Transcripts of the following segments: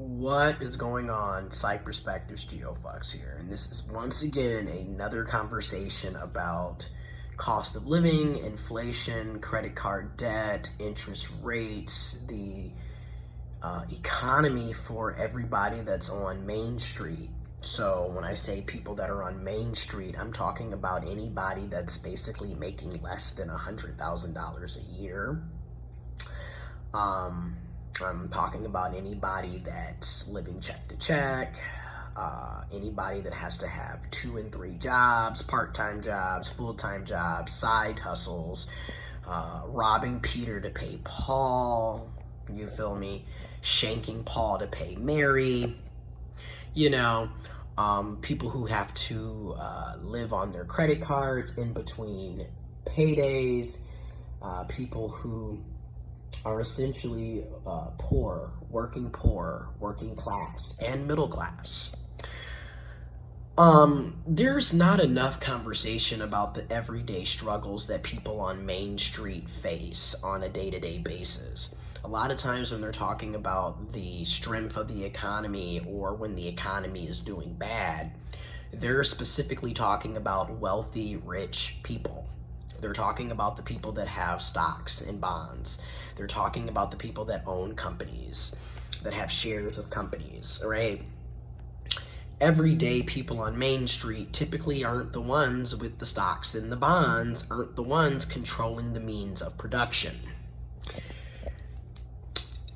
What is going on? Psych Perspectives GeoFox here, and this is once again another conversation about cost of living, inflation, credit card debt, interest rates, the economy for everybody that's on Main Street. So when I say people that are on Main Street, I'm talking about anybody that's basically making less than $100,000 a year. I'm talking about anybody that's living check to check, anybody that has to have 2 and 3 jobs, part-time jobs, full-time jobs, side hustles, robbing Peter to pay Paul, you feel me, shanking Paul to pay Mary, people who have to live on their credit cards in between paydays, people who are essentially poor, working class, and middle class. There's not enough conversation about the everyday struggles that people on Main Street face on a day-to-day basis. A lot of times when they're talking about the strength of the economy or when the economy is doing bad, they're specifically talking about wealthy, rich people. They're talking about the people that have stocks and bonds. They're talking about the people that own companies, that have shares of companies, right? Everyday people on Main Street typically aren't the ones with the stocks and the bonds, aren't the ones controlling the means of production.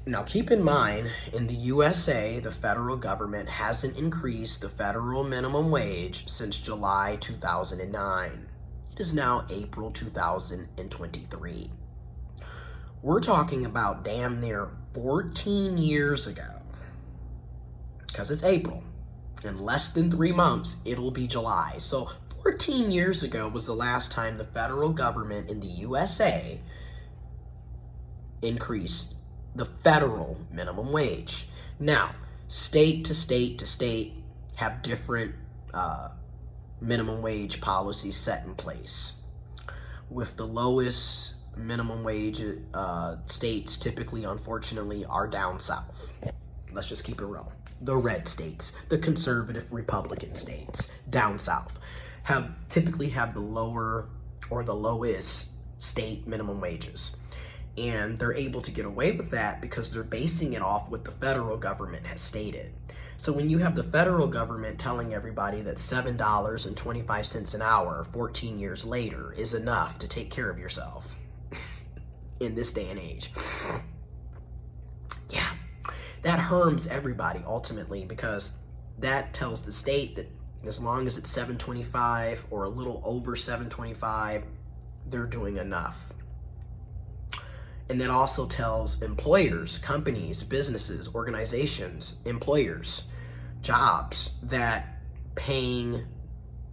Now keep in mind, in the USA, the federal government hasn't increased the federal minimum wage since July 2009. It is now April 2023. We're talking about damn near 14 years ago, because it's April. In less than 3 months, it'll be July. So 14 years ago was the last time the federal government in the USA increased the federal minimum wage. Now, state to state to state have different minimum wage policies set in place. With the lowest minimum wage states typically, unfortunately, are down south. Let's just keep it real. The red states, the conservative Republican states down south typically have the lower or the lowest state minimum wages. And they're able to get away with that because they're basing it off what the federal government has stated. So when you have the federal government telling everybody that $7.25 an hour 14 years later is enough to take care of yourself in this day and age, yeah, that harms everybody ultimately, because that tells the state that as long as it's $7.25 or a little over $7.25, they're doing enough. And that also tells employers, companies, businesses, organizations, employers, jobs, that paying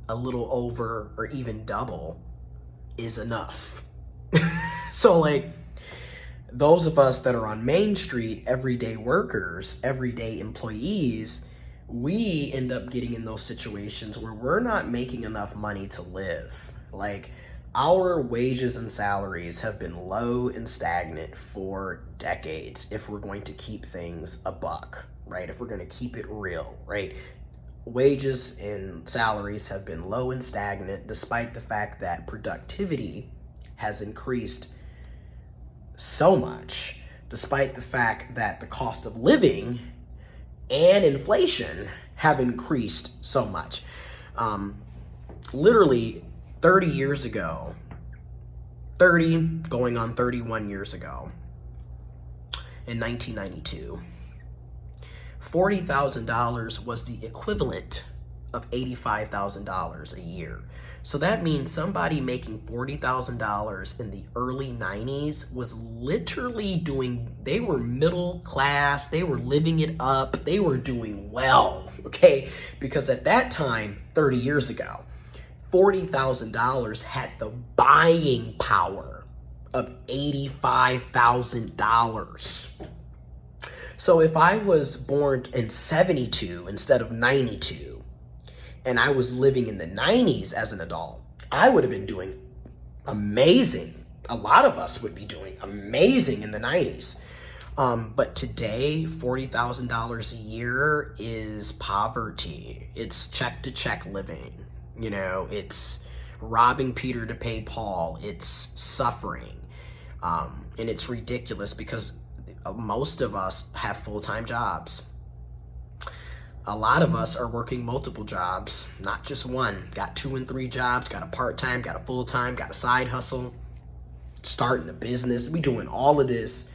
a little over or even double is enough. So like those of us that are on Main Street, everyday workers, everyday employees, we end up getting in those situations where we're not making enough money to live. Like, our wages and salaries have been low and stagnant for decades if we're going to keep things a buck, right? If we're going to keep it real, right? Wages and salaries have been low and stagnant despite the fact that productivity has increased so much, despite the fact that the cost of living and inflation have increased so much. Literally, 30 years ago, 30 going on 31 years ago, in 1992, $40,000 was the equivalent of $85,000 a year. So that means somebody making $40,000 in the early 90s was literally they were middle class, they were living it up, they were doing well, okay? Because at that time, 30 years ago, $40,000 had the buying power of $85,000. So if I was born in 72 instead of 92, and I was living in the 90s as an adult, I would have been doing amazing. A lot of us would be doing amazing in the 90s. But today, $40,000 a year is poverty. It's check to check living. It's robbing Peter to pay Paul. It's suffering. And it's ridiculous because most of us have full-time jobs. A lot of us are working multiple jobs, not just one. Got 2 and 3 jobs, got a part-time, got a full-time, got a side hustle, starting a business. We doing all of this,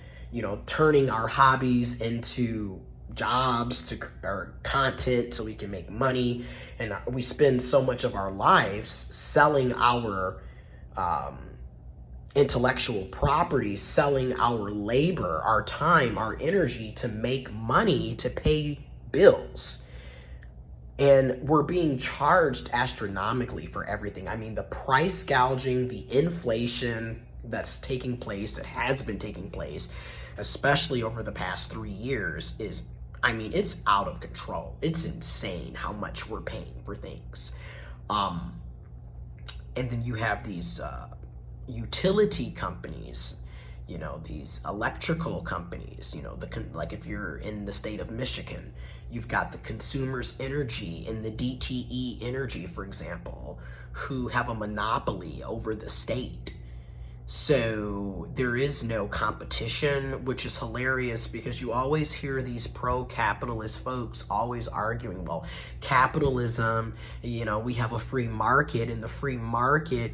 turning our hobbies into jobs or content so we can make money. And we spend so much of our lives selling our intellectual property, selling our labor, our time, our energy to make money, to pay bills. And we're being charged astronomically for everything. I mean, the price gouging, the inflation that's taking place, that has been taking place, especially over the past 3 years, it's out of control. It's insane how much we're paying for things. And then you have these utility companies, these electrical companies, like if you're in the state of Michigan, you've got the Consumers Energy and the DTE Energy, for example, who have a monopoly over the state. So there is no competition, which is hilarious because you always hear these pro-capitalist folks always arguing, well, capitalism, we have a free market, and the free market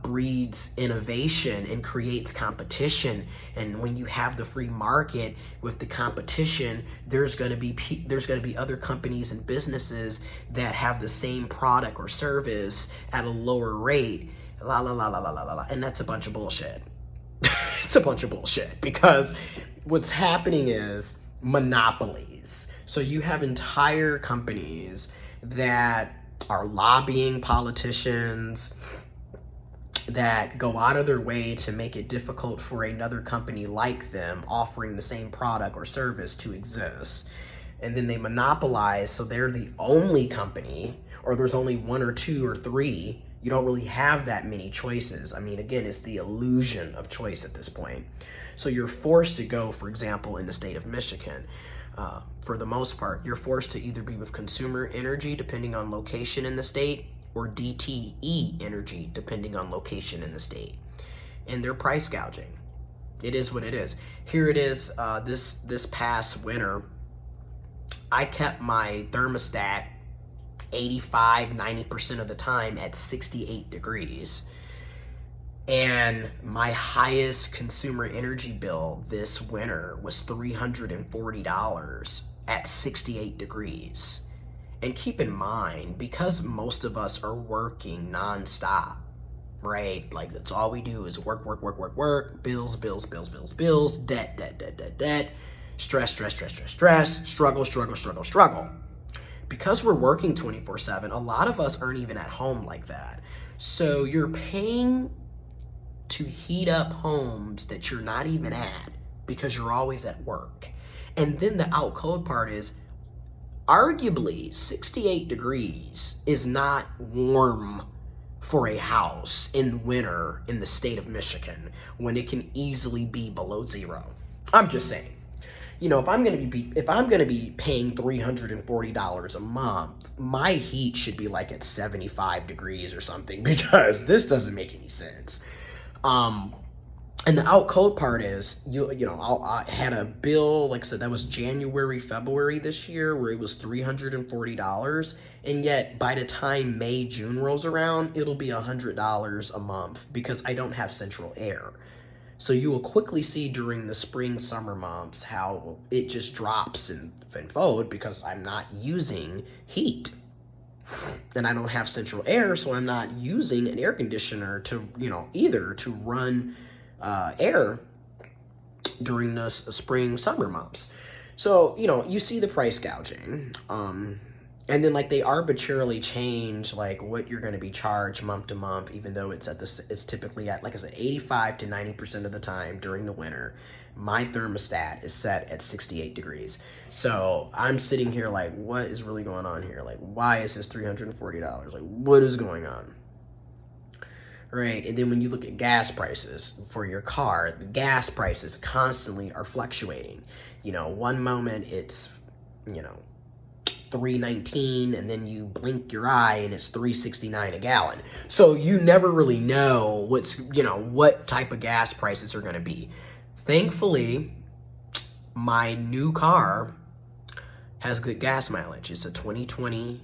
breeds innovation and creates competition. And when you have the free market with the competition, there's going to be other companies and businesses that have the same product or service at a lower rate. La la la la la la la, and that's a bunch of bullshit. It's a bunch of bullshit because what's happening is monopolies. So you have entire companies that are lobbying politicians, that go out of their way to make it difficult for another company like them offering the same product or service to exist. And then they monopolize, so they're the only company, or there's only 1 or 2 or 3. You don't really have that many choices. I mean, again, it's the illusion of choice at this point. So you're forced to go, for example, in the state of Michigan, for the most part, you're forced to either be with Consumer Energy, depending on location in the state, or DTE Energy, depending on location in the state. And they're price gouging. It is what it is. Here it is, this past winter, I kept my thermostat 85-90% of the time at 68 degrees. And my highest consumer energy bill this winter was $340 at 68 degrees. And keep in mind, because most of us are working nonstop, right? Like, that's all we do is work, bills, debt, stress, struggle. Because we're working 24/7, a lot of us aren't even at home like that. So you're paying to heat up homes that you're not even at because you're always at work. And then the out cold part is, arguably 68 degrees is not warm for a house in winter in the state of Michigan when it can easily be below 0. I'm just saying. If I'm gonna be paying $340 a month, my heat should be like at 75 degrees or something, because this doesn't make any sense. And the out cold part is, I had a bill, like I said, that was January, February this year, where it was $340, and yet by the time May, June rolls around, it'll be $100 a month because I don't have central air. So you will quickly see during the spring, summer months how it just drops in fold because I'm not using heat. And I don't have central air, so I'm not using an air conditioner to, either to run air during the spring, summer months. So, you see the price gouging. And then, like, they arbitrarily change, like, what you're going to be charged month to month, even though it's typically at, like I said, 85 to 90% of the time during the winter. My thermostat is set at 68 degrees. So I'm sitting here like, what is really going on here? Like, why is this $340? Like, what is going on? right? And then when you look at gas prices for your car, the gas prices constantly are fluctuating. One moment it's, $3.19, and then you blink your eye and it's $3.69 a gallon. So you never really know what type of gas prices are going to be. Thankfully, my new car has good gas mileage. It's a 2020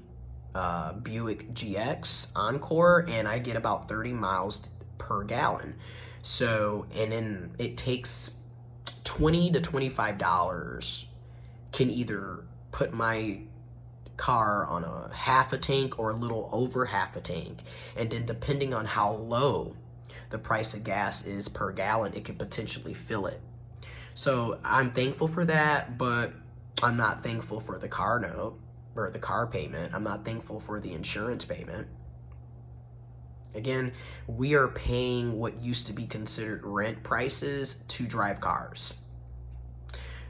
Buick GX Encore, and I get about 30 miles per gallon. So, and then it takes $20 to $25 can either put my car on a half a tank or a little over half a tank. And then depending on how low the price of gas is per gallon, it could potentially fill it. So I'm thankful for that, but I'm not thankful for the car note or the car payment. I'm not thankful for the insurance payment. Again, we are paying what used to be considered rent prices to drive cars.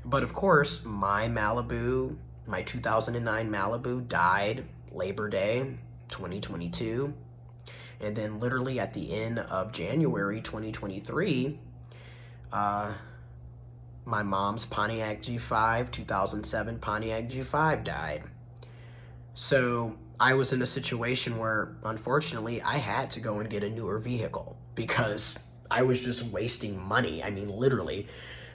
But of course, my 2009 Malibu died Labor Day 2022. And then literally at the end of January 2023, my mom's Pontiac G5, 2007 Pontiac G5 died. So I was in a situation where, unfortunately, I had to go and get a newer vehicle because I was just wasting money. I mean, literally,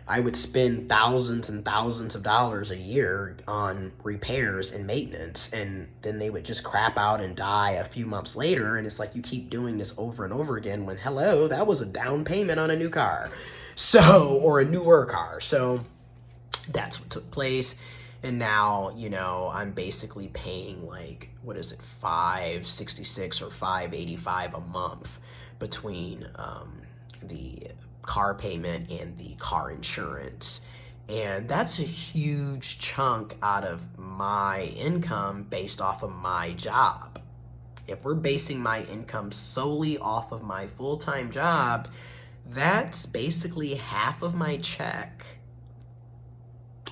I would spend thousands and thousands of dollars a year on repairs and maintenance, and then they would just crap out and die a few months later, and it's like you keep doing this over and over again when, hello, that was a down payment on a new car. Or a newer car. So that's what took place. And now, I'm basically paying like, $566 or $585 a month between the car payment and the car insurance. And that's a huge chunk out of my income based off of my job. If we're basing my income solely off of my full-time job, that's basically half of my check,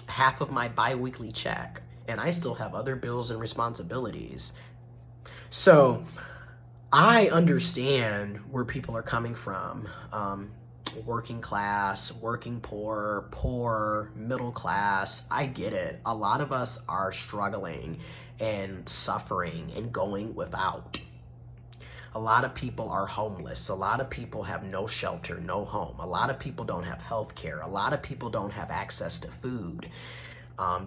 half of my bi-weekly check, and I still have other bills and responsibilities. So I understand where people are coming from. Working class, working poor, middle class. I get it. A lot of us are struggling and suffering and going without. A lot of people are homeless. A lot of people have no shelter, no home. A lot of people don't have health care. A lot of people don't have access to food.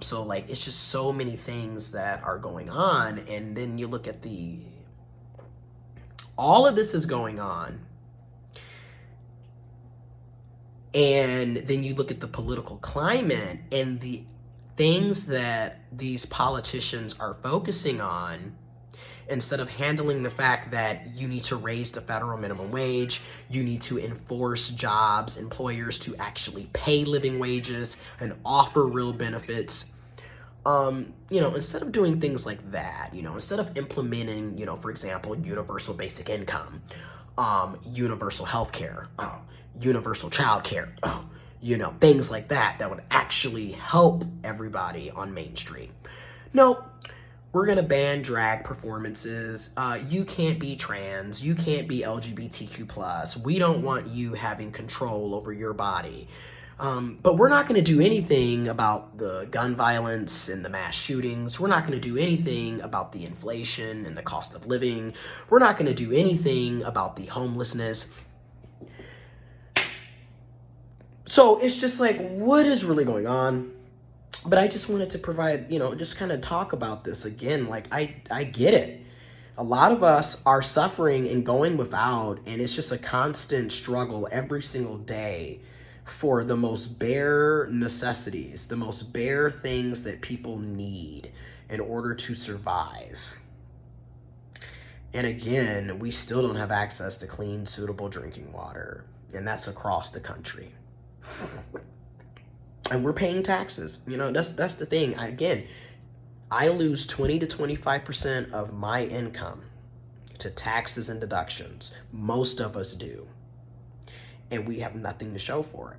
So it's just so many things that are going on. And then you look at all of this is going on. And then you look at the political climate and the things that these politicians are focusing on, instead of handling the fact that you need to raise the federal minimum wage, you need to enforce employers to actually pay living wages and offer real benefits. Instead of doing things like that, instead of implementing, for example, universal basic income, universal health care, universal child care, things like that would actually help everybody on Main Street. No. We're going to ban drag performances. You can't be trans. You can't be LGBTQ+. We don't want you having control over your body. But we're not going to do anything about the gun violence and the mass shootings. We're not going to do anything about the inflation and the cost of living. We're not going to do anything about the homelessness. So it's just like, what is really going on? But I just wanted to provide, just kind of talk about this again. I get it. A lot of us are suffering and going without, and it's just a constant struggle every single day for the most bare necessities, the most bare things that people need in order to survive. And again, we still don't have access to clean, suitable drinking water, and that's across the country. And we're paying taxes. That's the thing. I lose 20 to 25% of my income to taxes and deductions. Most of us do. And we have nothing to show for it.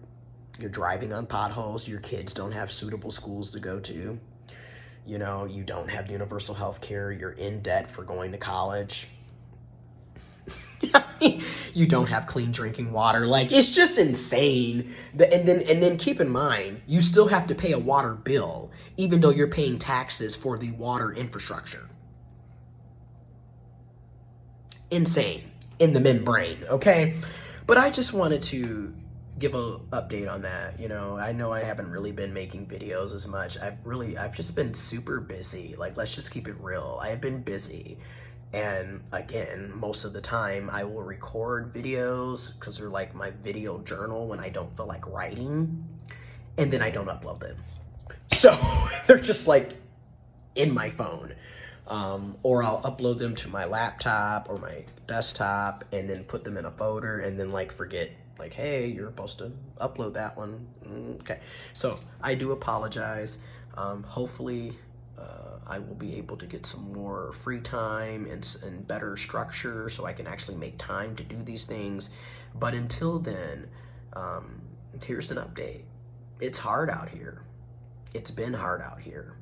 You're driving on potholes. Your kids don't have suitable schools to go to. You don't have universal health care. You're in debt for going to college. You don't have clean drinking water. Like, it's just insane. And then keep in mind, you still have to pay a water bill, even though you're paying taxes for the water infrastructure. Insane in the membrane, okay? But I just wanted to give a update on that. You know I haven't really been making videos as much. I've just been super busy. Like, let's just keep it real. I have been busy. And again, most of the time I will record videos because they're like my video journal when I don't feel like writing, and then I don't upload them. So they're just like in my phone. Or I'll upload them to my laptop or my desktop and then put them in a folder and then like forget, like, hey, you're supposed to upload that one. Okay. So I do apologize. Hopefully I will be able to get some more free time and better structure so I can actually make time to do these things. But until then, here's an update. It's hard out here. It's been hard out here.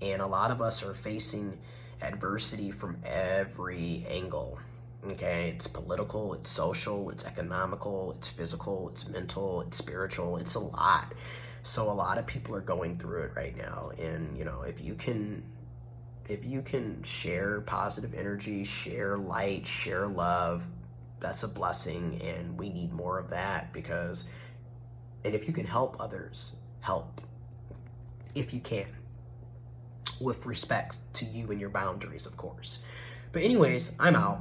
And a lot of us are facing adversity from every angle. Okay, it's political, it's social, it's economical, it's physical, it's mental, it's spiritual, it's a lot. So a lot of people are going through it right now. And if you can share positive energy, share light, share love, that's a blessing, and we need more of that. And if you can help others, help if you can, with respect to you and your boundaries, of course. But anyways, I'm out.